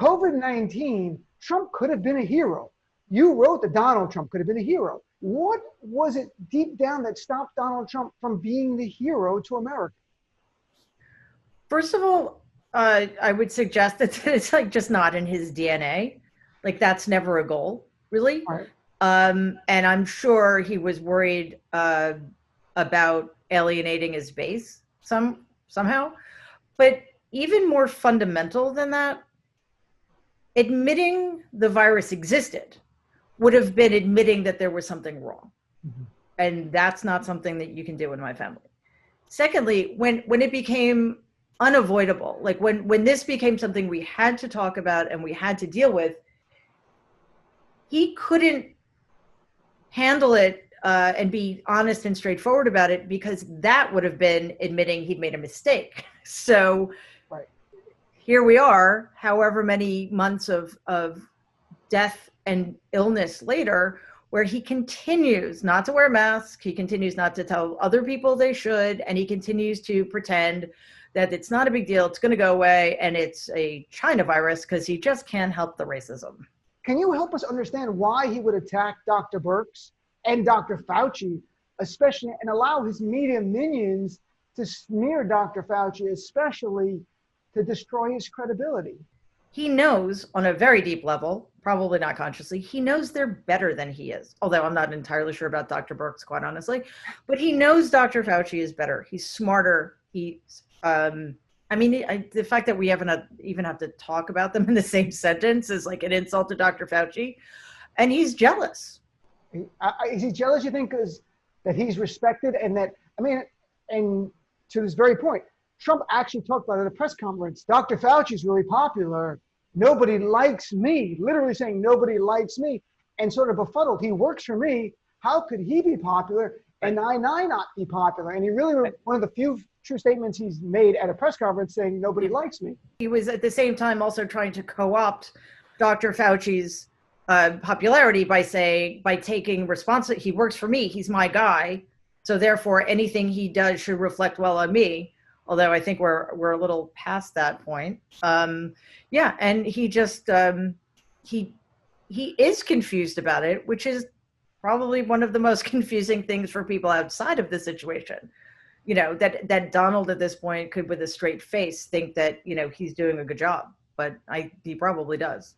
COVID-19, Trump could have been a hero. You wrote that Donald Trump could have been a hero. What was it deep down that stopped Donald Trump from being the hero to America? First of all, I would suggest that it's like just not in his DNA. Like that's never a goal, really. All right. And I'm sure he was worried about alienating his base somehow. But even more fundamental than that, admitting the virus existed would have been admitting that there was something wrong. Mm-hmm. And that's not something that you can do in my family. Secondly, when it became unavoidable, like when this became something we had to talk about and we had to deal with, he couldn't handle it and be honest and straightforward about it, because that would have been admitting he'd made a mistake. So right. Here we are, however many months of death and illness later, where he continues not to wear masks, he continues not to tell other people they should, and he continues to pretend that it's not a big deal, it's going to go away, and it's a China virus, because he just can't help the racism. Can you help us understand why he would attack Dr. Birx and Dr. Fauci, especially, and allow his media minions to smear Dr. Fauci, especially to destroy his credibility? He knows on a very deep level, probably not consciously, he knows they're better than he is. Although I'm not entirely sure about Dr. Birx, quite honestly, but he knows Dr. Fauci is better. He's smarter. He's, the fact that we even have to talk about them in the same sentence is like an insult to Dr. Fauci. And he's jealous. Is he jealous, you think, that he's respected and that, and to this very point, Trump actually talked about it at a press conference. Dr. Fauci is really popular. Nobody likes me, literally saying nobody likes me, and sort of befuddled. He works for me. How could he be popular and I not be popular? And he really, one of the few true statements he's made at a press conference saying nobody likes me. He was at the same time also trying to co-opt Dr. Fauci's popularity by taking responsibility. He works for me. He's my guy. So therefore anything he does should reflect well on me. Although I think we're a little past that point. And he just, he is confused about it, which is probably one of the most confusing things for people outside of the situation. You know, that Donald at this point could, with a straight face, think that, he's doing a good job, but he probably does.